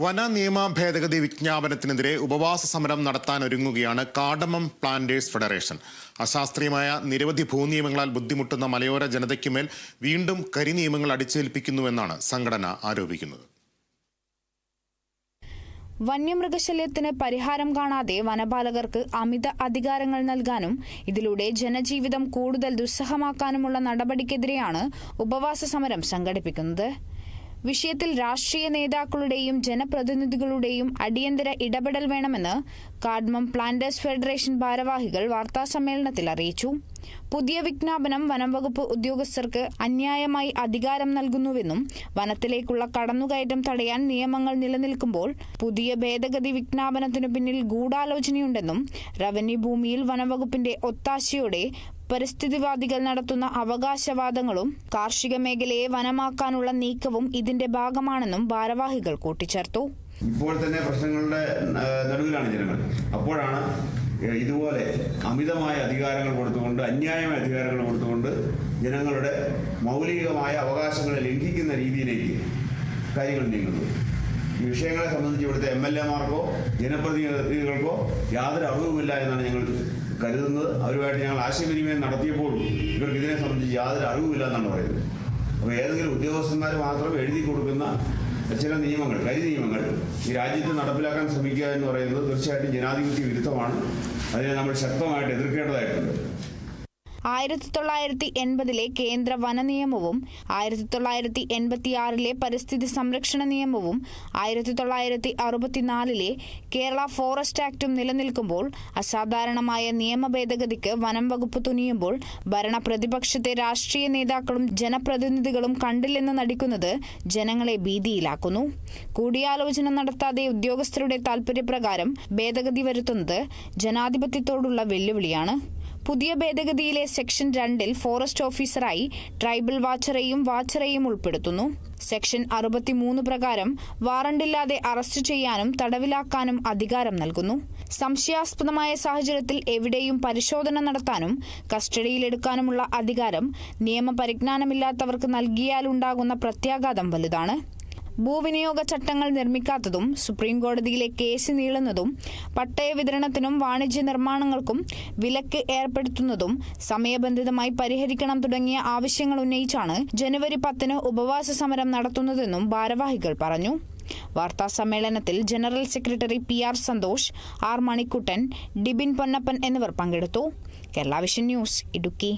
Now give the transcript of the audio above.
വന നിയമ ഭേദഗതി വിജ്ഞാപനത്തിനെതിരെ ഉപവാസ സമരം നടത്താനൊരുങ്ങുകയാണ് കാർഡമം പ്ലാന്റേഴ്സ് ഫെഡറേഷൻ. അശാസ്ത്രീയമായ നിരവധി ഭൂനിയമങ്ങളാൽ ബുദ്ധിമുട്ടുന്ന മലയോര ജനതയ്ക്കുമേൽ വീണ്ടും കരിനിയമങ്ങൾ അടിച്ചേൽപ്പിക്കുന്നുവെന്നാണ് സംഘടന ആരോപിക്കുന്നത്. വന്യമൃഗശല്യത്തിന് പരിഹാരം കാണാതെ വനപാലകർക്ക് അമിത അധികാരങ്ങൾ നൽകാനും ഇതിലൂടെ ജനജീവിതം കൂടുതൽ ദുസ്സഹമാക്കാനുമുള്ള നടപടിക്കെതിരെയാണ് ഉപവാസ സമരം സംഘടിപ്പിക്കുന്നത്. വിഷയത്തിൽ രാഷ്ട്രീയ നേതാക്കളുടെയും ജനപ്രതിനിധികളുടെയും അടിയന്തര ഇടപെടൽ വേണമെന്ന് കാർഡമം പ്ലാന്റേഴ്സ് ഫെഡറേഷൻ ഭാരവാഹികൾ വാർത്താസമ്മേളനത്തിൽ അറിയിച്ചു. പുതിയ വിജ്ഞാപനം വനംവകുപ്പ് ഉദ്യോഗസ്ഥർക്ക് അന്യായമായി അധികാരം നൽകുന്നുവെന്നും വനത്തിലേക്കുള്ള കടന്നുകയറ്റം തടയാൻ നിയമങ്ങൾ നിലനിൽക്കുമ്പോൾ പുതിയ ഭേദഗതി വിജ്ഞാപനത്തിനു പിന്നിൽ ഗൂഢാലോചനയുണ്ടെന്നും റവന്യൂ ഭൂമിയിൽ വനംവകുപ്പിന്റെ ഒത്താശയോടെ പരിസ്ഥിതിവാദികൾ നടത്തുന്ന അവകാശവാദങ്ങളും കാർഷിക മേഖലയെ വനമാക്കാനുള്ള നീക്കവും ഇതിന്റെ ഭാഗമാണെന്നും ഭാരവാഹികൾ കൂട്ടിച്ചേർത്തു. ഇപ്പോൾ തന്നെ പ്രശ്നങ്ങളുടെ നടുവിലാണ് ജനങ്ങൾ. അപ്പോഴാണ് ഇതുപോലെ അമിതമായ അധികാരങ്ങൾ കൊടുത്തുകൊണ്ട്, അന്യായമായ അധികാരങ്ങൾ കൊടുത്തുകൊണ്ട് ജനങ്ങളുടെ മൗലികമായ അവകാശങ്ങളെ ലംഘിക്കുന്ന രീതിയിലേക്ക് കാര്യങ്ങൾ നീങ്ങുന്നത്. ഈ വിഷയങ്ങളെ സംബന്ധിച്ച് ഇവിടുത്തെ MLA-മാർക്കോ ജനപ്രതിനിധികൾക്കോ യാതൊരു അറിവുമില്ല എന്നാണ് ഞങ്ങൾ കരുതുന്നത്. അവരുമായിട്ട് ഞങ്ങൾ ആശയവിനിമയം നടത്തിയപ്പോഴും ഇവർക്ക് ഇതിനെ സംബന്ധിച്ച് യാതൊരു അറിവുമില്ല എന്നാണ് പറയുന്നത്. അപ്പോൾ ഏതെങ്കിലും ഉദ്യോഗസ്ഥന്മാർ മാത്രം എഴുതി കൊടുക്കുന്ന ചില നിയമങ്ങൾ, കരിനിയമങ്ങൾ ഈ രാജ്യത്ത് നടപ്പിലാക്കാൻ ശ്രമിക്കുക എന്ന് പറയുന്നത് തീർച്ചയായിട്ടും ജനാധിപത്യ വിരുദ്ധമാണ്. അതിനെ നമ്മൾ ശക്തമായിട്ട് എതിർക്കേണ്ടതായിട്ടുണ്ട്. 1980 കേന്ദ്ര വന നിയമവും 1986 പരിസ്ഥിതി സംരക്ഷണ നിയമവും 1964 കേരള ഫോറസ്റ്റ് ആക്ടും നിലനിൽക്കുമ്പോൾ അസാധാരണമായ നിയമ ഭേദഗതിക്ക് വനം വകുപ്പ് തുനിയുമ്പോൾ ഭരണപ്രതിപക്ഷത്തെ രാഷ്ട്രീയ നേതാക്കളും ജനപ്രതിനിധികളും കണ്ടില്ലെന്ന് നടിക്കുന്നത് ജനങ്ങളെ ഭീതിയിലാക്കുന്നു. കൂടിയാലോചന നടത്താതെ ഉദ്യോഗസ്ഥരുടെ താൽപര്യപ്രകാരം ഭേദഗതി വരുത്തുന്നത് ജനാധിപത്യത്തോടുള്ള വെല്ലുവിളിയാണ്. പുതിയ ഭേദഗതിയിലെ സെക്ഷൻ 2 ഫോറസ്റ്റ് ഓഫീസറായി ട്രൈബൽ വാച്ചറെയും ഉൾപ്പെടുത്തുന്നു. സെക്ഷൻ 63 പ്രകാരം വാറണ്ടില്ലാതെ അറസ്റ്റ് ചെയ്യാനും തടവിലാക്കാനും അധികാരം നൽകുന്നു. സംശയാസ്പദമായ സാഹചര്യത്തിൽ എവിടെയും പരിശോധന നടത്താനും കസ്റ്റഡിയിലെടുക്കാനുമുള്ള അധികാരം നിയമപരിജ്ഞാനമില്ലാത്തവർക്ക് നൽകിയാലുണ്ടാകുന്ന പ്രത്യാഘാതം വലുതാണ്. ഭൂവിനിയോഗ ചട്ടങ്ങൾ നിർമ്മിക്കാത്തതും സുപ്രീം കോടതിയിലെ കേസ് നീളുന്നതും പട്ടയ വിതരണത്തിനും വാണിജ്യ നിർമ്മാണങ്ങൾക്കും വിലക്ക് ഏർപ്പെടുത്തുന്നതും സമയബന്ധിതമായി പരിഹരിക്കണം തുടങ്ങിയ ആവശ്യങ്ങൾ ഉന്നയിച്ചാണ് ജനുവരി 10 ഉപവാസ സമരം നടത്തുന്നതെന്നും ഭാരവാഹികൾ പറഞ്ഞു. വാർത്താസമ്മേളനത്തിൽ general secretary PR Santhosh, R Manikuttan, Dibin Ponnappan എന്നിവർ പങ്കെടുത്തു. Kerala vision news, Idukki.